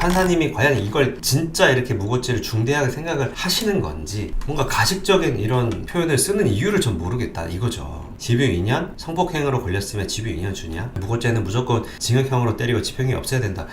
판사님이 과연 이걸 진짜 이렇게 무고죄를 중대하게 생각을 하시는 건지 뭔가 가식적인 이런 표현을 쓰는 이유를 전 모르겠다 이거죠. 집유 2년? 성폭행으로 걸렸으면 집유 2년 주냐? 무고죄는 무조건 징역형으로 때리고 집행유예 없애야 된다.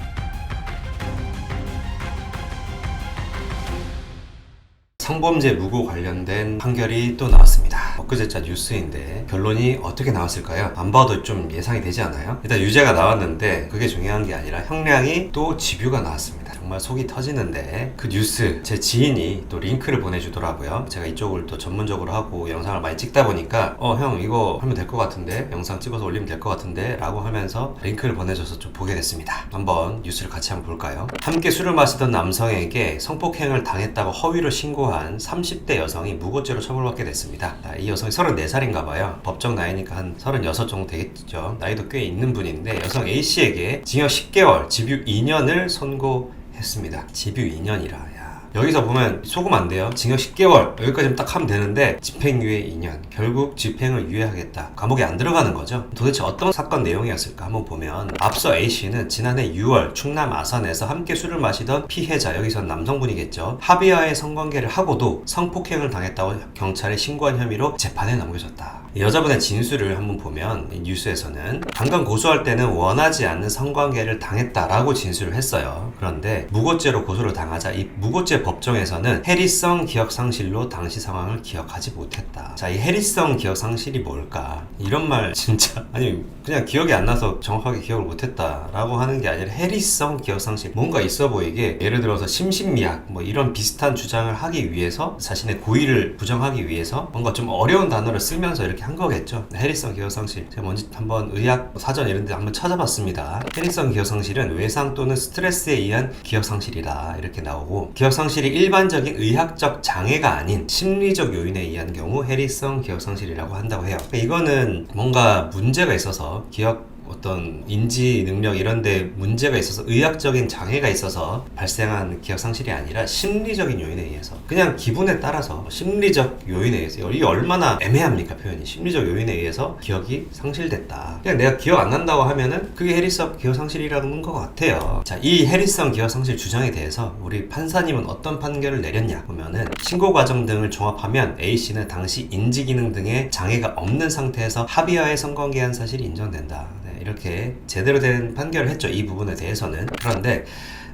성범죄 무고 관련된 판결이 또 나왔습니다. 엊그제자 뉴스인데 결론이 어떻게 나왔을까요? 안 봐도 좀 예상이 되지 않아요? 일단 유죄가 나왔는데 그게 중요한 게 아니라 형량이 또 집유가 나왔습니다. 정말 속이 터지는데 그 뉴스 제 지인이 또 링크를 보내주더라고요. 제가 이쪽을 또 전문적으로 하고 영상을 많이 찍다 보니까 형 이거 하면 될 것 같은데, 영상 찍어서 올리면 될 것 같은데 라고 하면서 링크를 보내줘서 좀 보게 됐습니다. 한번 뉴스를 같이 한번 볼까요? 함께 술을 마시던 남성에게 성폭행을 당했다고 허위로 신고한 30대 여성이 무고죄로 처벌받게 됐습니다. 이 여성이 34살인가 봐요. 법정 나이니까 한 36 정도 되겠죠. 나이도 꽤 있는 분인데 여성 A씨에게 징역 10개월, 집유 2년을 선고했습니다. 집유 2년이라. 여기서 보면 속으면 안 돼요. 징역 10개월 여기까지만 딱 하면 되는데 집행유예 2년, 결국 집행을 유예하겠다, 감옥에 안 들어가는 거죠. 도대체 어떤 사건 내용이었을까 한번 보면, 앞서 A씨는 지난해 6월 충남 아산에서 함께 술을 마시던 피해자, 여기선 남성분이겠죠, 합의하에 성관계를 하고도 성폭행을 당했다고 경찰에 신고한 혐의로 재판에 넘겨졌다. 여자분의 진술을 한번 보면 이 뉴스에서는 방금 고소할 때는 원하지 않는 성관계를 당했다라고 진술을 했어요. 그런데 무고죄로 고소를 당하자 이 무고죄 법정에서는 해리성 기억상실로 당시 상황을 기억하지 못했다. 자, 이 해리성 기억상실이 뭘까? 이런 말 진짜 아니 그냥 기억이 안 나서 정확하게 기억을 못했다라고 하는 게 아니라 해리성 기억상실, 뭔가 있어 보이게, 예를 들어서 심신미약 뭐 이런 비슷한 주장을 하기 위해서, 자신의 고의를 부정하기 위해서 뭔가 좀 어려운 단어를 쓰면서 이렇게 한 거겠죠. 해리성 기억상실, 제가 먼저 한번 의학 사전 이런 데 한번 찾아봤습니다. 해리성 기억상실은 외상 또는 스트레스에 의한 기억상실이다 이렇게 나오고, 기억상실이 일반적인 의학적 장애가 아닌 심리적 요인에 의한 경우 해리성 기억상실이라고 한다고 해요. 이거는 뭔가 문제가 있어서, 기억 어떤 인지 능력 이런 데 문제가 있어서, 의학적인 장애가 있어서 발생한 기억 상실이 아니라 심리적인 요인에 의해서, 그냥 기분에 따라서 심리적 요인에 의해서, 이게 얼마나 애매합니까 표현이. 심리적 요인에 의해서 기억이 상실됐다. 그냥 내가 기억 안 난다고 하면은 그게 해리성 기억 상실이라는 것 같아요. 자, 이 해리성 기억 상실 주장에 대해서 우리 판사님은 어떤 판결을 내렸냐 보면은, 신고 과정 등을 종합하면 A씨는 당시 인지기능 등의 장애가 없는 상태에서 합의하에 성관계한 사실이 인정된다. 이렇게 제대로 된 판결을 했죠. 이 부분에 대해서는. 그런데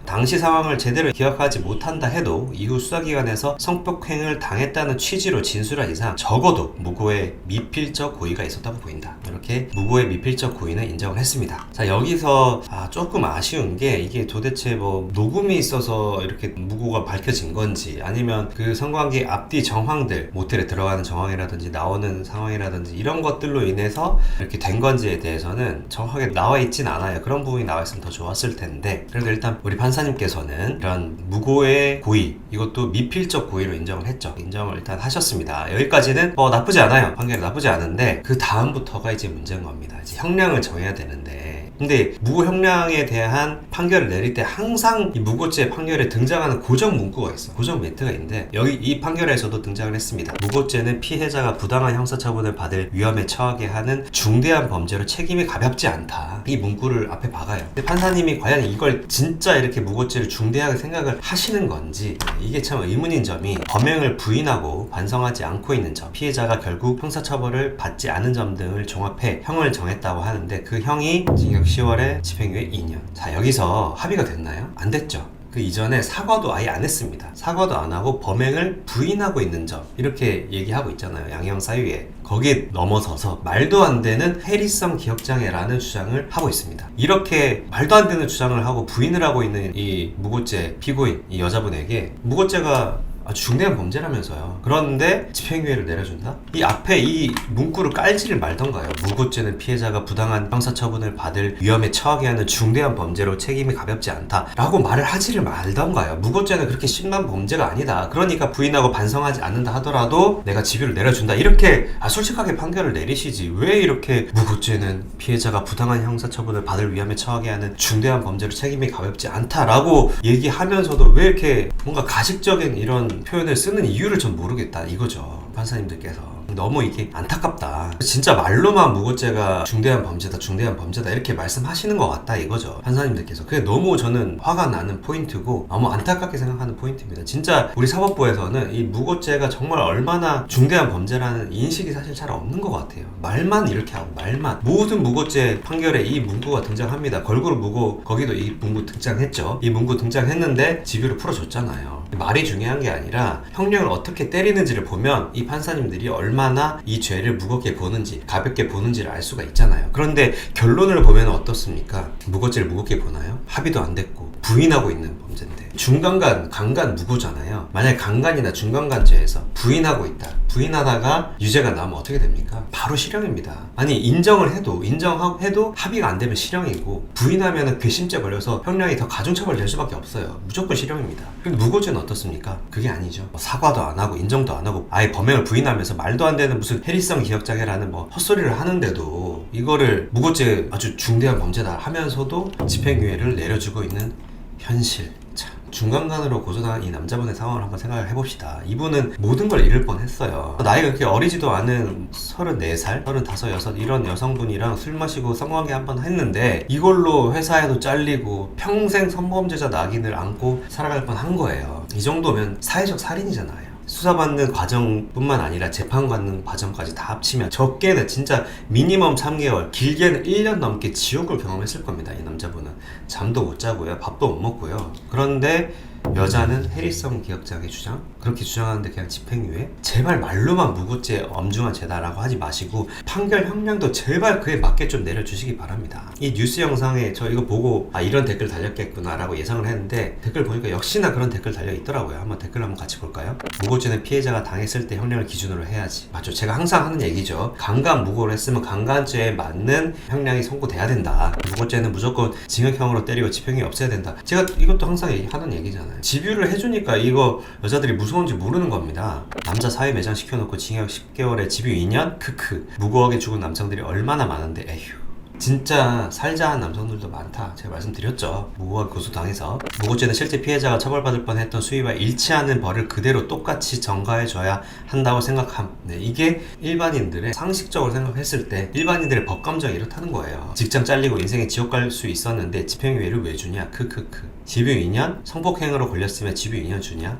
당시 상황을 제대로 기억하지 못한다 해도 이후 수사기관에서 성폭행을 당했다는 취지로 진술한 이상 적어도 무고의 미필적 고의가 있었다고 보인다. 이렇게 무고의 미필적 고의는 인정을 했습니다. 자, 여기서 조금 아쉬운 게, 이게 도대체 뭐 녹음이 있어서 이렇게 무고가 밝혀진 건지, 아니면 그 성관계 앞뒤 정황들, 모텔에 들어가는 정황이라든지 나오는 상황이라든지 이런 것들로 인해서 이렇게 된 건지에 대해서는 정확하게 나와 있진 않아요. 그런 부분이 나와 있으면 더 좋았을 텐데, 그래도 일단 우리 판사님께서는 이런 무고의 고의, 이것도 미필적 고의로 인정을 했죠. 인정을 일단 하셨습니다. 여기까지는 나쁘지 않아요. 판결이 나쁘지 않은데 그 다음부터가 이제 문제인 겁니다. 이제 형량을 정해야 되는데, 근데 무고 형량에 대한 판결을 내릴 때 항상 이 무고죄 판결에 등장하는 고정 문구가 있어. 고정 멘트가 있는데, 여기 이 판결에서도 등장을 했습니다. 무고죄는 피해자가 부당한 형사처분을 받을 위험에 처하게 하는 중대한 범죄로 책임이 가볍지 않다. 이 문구를 앞에 박아요. 근데 판사님이 과연 이걸 진짜 이렇게 무고죄를 중대하게 생각을 하시는 건지, 이게 참 의문인 점이, 범행을 부인하고 반성하지 않고 있는 점, 피해자가 결국 형사처벌을 받지 않은 점 등을 종합해 형을 정했다고 하는데, 그 형이 징역 10월에 집행유예 2년. 자, 여기서 합의가 됐나요? 안 됐죠. 그 이전에 사과도 아예 안 했습니다. 사과도 안 하고 범행을 부인하고 있는 점, 이렇게 얘기하고 있잖아요. 양형 사유에. 거기에 넘어서서 말도 안 되는 해리성 기억장애라는 주장을 하고 있습니다. 이렇게 말도 안 되는 주장을 하고 부인을 하고 있는 이 무고죄 피고인, 이 여자분에게 무고죄가 아주 중대한 범죄라면서요. 그런데 집행유예를 내려준다? 이 앞에 이 문구를 깔지를 말던가요. 무고죄는 피해자가 부당한 형사처분을 받을 위험에 처하게 하는 중대한 범죄로 책임이 가볍지 않다 라고 말을 하지를 말던가요. 무고죄는 그렇게 심한 범죄가 아니다. 그러니까 부인하고 반성하지 않는다 하더라도 내가 집유를 내려준다. 이렇게 솔직하게 판결을 내리시지, 왜 이렇게 무고죄는 피해자가 부당한 형사처분을 받을 위험에 처하게 하는 중대한 범죄로 책임이 가볍지 않다라고 얘기하면서도 왜 이렇게 뭔가 가식적인 이런 표현을 쓰는 이유를 전 모르겠다 이거죠. 판사님들께서. 너무 이게 안타깝다. 진짜 말로만 무고죄가 중대한 범죄다 이렇게 말씀하시는 것 같다 이거죠, 판사님들께서. 그게 너무 저는 화가 나는 포인트고 너무 안타깝게 생각하는 포인트입니다. 진짜 우리 사법부에서는 이 무고죄가 정말 얼마나 중대한 범죄라는 인식이 사실 잘 없는 것 같아요. 말만 이렇게 하고 말만 모든 무고죄 판결에 이 문구가 등장합니다. 걸그룹 무고 거기도 이 문구 등장했죠. 이 문구 등장했는데 집유를 풀어줬잖아요. 말이 중요한 게 아니라 형량을 어떻게 때리는지를 보면 이 판사님들이 얼마나 이 죄를 무겁게 보는지 가볍게 보는지를 알 수가 있잖아요. 그런데 결론을 보면 어떻습니까? 무고죄를 무겁게 보나요? 합의도 안 됐고 부인하고 있는 범죄인데 중간간 강간 무고잖아요. 만약에 강간이나 중간간죄에서 부인하고 있다, 부인하다가 유죄가 나오면 어떻게 됩니까? 바로 실형입니다. 아니 인정을 해도 합의가 안 되면 실형이고 부인하면 괘씸죄 걸려서 형량이 더 가중처벌 될 수밖에 없어요. 무조건 실형입니다. 그럼 무고죄는 어떻습니까? 그게 아니죠. 사과도 안 하고 인정도 안 하고 아예 범행을 부인하면서 말도 안 되는 무슨 해리성 기억장애라는 뭐 헛소리를 하는데도 이거를 무고죄 아주 중대한 범죄다 하면서도 집행유예를 내려주고 있는 현실. 참, 중간간으로 고소당한 이 남자분의 상황을 한번 생각을 해봅시다. 이분은 모든 걸 잃을 뻔했어요. 나이가 그렇게 어리지도 않은 34살, 35, 6 이런 여성분이랑 술 마시고 성관계 한번 했는데 이걸로 회사에도 잘리고 평생 성범죄자 낙인을 안고 살아갈 뻔한 거예요. 이 정도면 사회적 살인이잖아요. 수사받는 과정뿐만 아니라 재판받는 과정까지 다 합치면 적게는 진짜 미니멈 3개월, 길게는 1년 넘게 지옥을 경험했을 겁니다. 이 남자분은 잠도 못 자고요, 밥도 못 먹고요. 그런데 여자는 해리성 기억장애 주장? 그렇게 주장하는데 그냥 집행유예? 제발 말로만 무고죄 엄중한 죄다라고 하지 마시고 판결 형량도 제발 그에 맞게 좀 내려주시기 바랍니다. 이 뉴스 영상에 저 이거 보고 아 이런 댓글 달렸겠구나 라고 예상을 했는데 댓글 보니까 역시나 그런 댓글 달려 있더라고요. 한번 댓글 한번 같이 볼까요? 무고죄는 피해자가 당했을 때 형량을 기준으로 해야지. 맞죠? 제가 항상 하는 얘기죠. 강간 무고를 했으면 강간죄에 맞는 형량이 선고돼야 된다. 무고죄는 무조건 징역형으로 때리고 집행유예 없애야 된다. 제가 이것도 항상 하는 얘기잖아요. 집유를 해주니까 이거 여자들이 무서운지 모르는 겁니다. 남자 사회 매장 시켜놓고 징역 10개월에 집유 2년? 크크. 무고하게 죽은 남성들이 얼마나 많은데 에휴. 진짜 살자한 남성들도 많다. 제가 말씀드렸죠. 무고하게 고소당해서. 무고죄는 실제 피해자가 처벌받을 뻔했던 수위와 일치하는 벌을 그대로 똑같이 전가해줘야 한다고 생각함. 네, 이게 일반인들의 상식적으로 생각했을 때 일반인들의 법감정이 이렇다는 거예요. 직장 잘리고 인생에 지옥 갈 수 있었는데 집행유예를 왜 주냐? 크크크. 집유 2년? 성폭행으로 걸렸으면 집유 2년 주냐?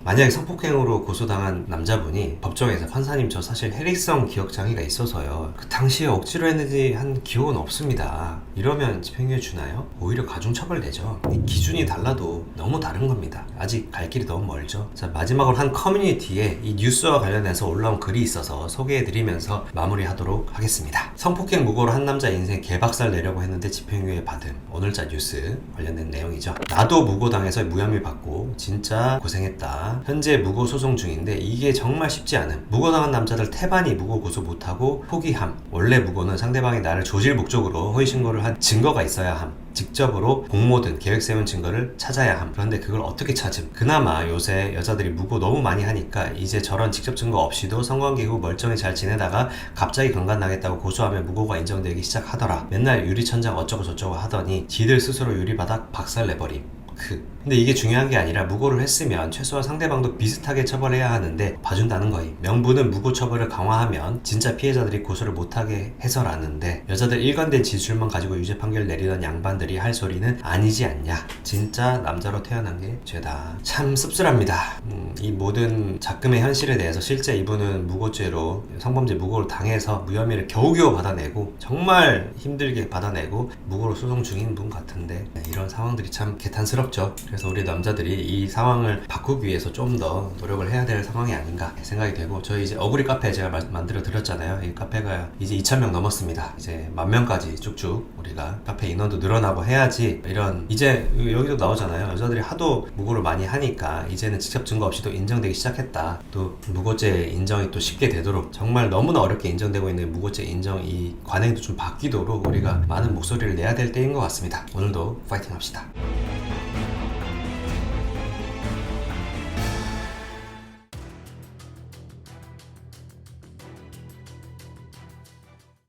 만약에 성폭행으로 고소당한 남자분이 법정에서 판사님 저 사실 해리성 기억장애가 있어서요 그 당시에 억지로 했는지 한 기억은 없습니다. 이러면 집행유예 주나요? 오히려 가중처벌되죠. 이 기준이 달라도 너무 다른 겁니다. 아직 갈 길이 너무 멀죠. 자, 마지막으로 한 커뮤니티에 이 뉴스와 관련해서 올라온 글이 있어서 소개해드리면서 마무리하도록 하겠습니다. 성폭행 무고로 한 남자 인생 개박살 내려고 했는데 집행유예 받음. 오늘자 뉴스 관련된 내용이죠. 나도 무고당해서 무혐의 받고 진짜 고생했다. 현재 무고 소송 중인데 이게 정말 쉽지 않음. 무고당한 남자들 태반이 무고 고소 못하고 포기함. 원래 무고는 상대방이 나를 조질 목적으로 허위신고를 한 증거가 있어야 함. 직접으로 공모든 계획 세운 증거를 찾아야 함. 그런데 그걸 어떻게 찾음? 그나마 요새 여자들이 무고 너무 많이 하니까 이제 저런 직접 증거 없이도 성관계 후 멀쩡히 잘 지내다가 갑자기 강간 나겠다고 고소하면 무고가 인정되기 시작하더라. 맨날 유리천장 어쩌고 저쩌고 하더니 지들 스스로 유리바닥 박살 내버림. 근데 이게 중요한 게 아니라 무고를 했으면 최소한 상대방도 비슷하게 처벌해야 하는데 봐준다는 거임. 명분은 무고 처벌을 강화하면 진짜 피해자들이 고소를 못하게 해서라는데 여자들 일관된 지술만 가지고 유죄 판결 내리던 양반들이 할 소리는 아니지 않냐. 진짜 남자로 태어난 게 죄다. 참 씁쓸합니다. 이 모든 작금의 현실에 대해서 실제 이분은 무고죄로 성범죄 무고를 당해서 무혐의를 겨우겨우 받아내고 정말 힘들게 받아내고 무고로 소송 중인 분 같은데 이런 상황들이 참 개탄스럽죠. 그래서 우리 남자들이 이 상황을 바꾸기 위해서 좀 더 노력을 해야 될 상황이 아닌가 생각이 되고 저희 이제 어구리 카페 제가 만들어 드렸잖아요. 이 카페가 이제 2,000명 넘었습니다. 이제 10,000명까지 쭉쭉 우리가 카페 인원도 늘어나고 해야지 이런 이제 여기도 나오잖아요. 여자들이 하도 무고를 많이 하니까 이제는 직접 증거 없이도 인정되기 시작했다. 또 무고죄 인정이 또 쉽게 되도록 정말 너무나 어렵게 인정되고 있는 무고죄 인정 이 관행도 좀 바뀌도록 우리가 많은 목소리를 내야 될 때인 것 같습니다. 오늘도 파이팅 합시다.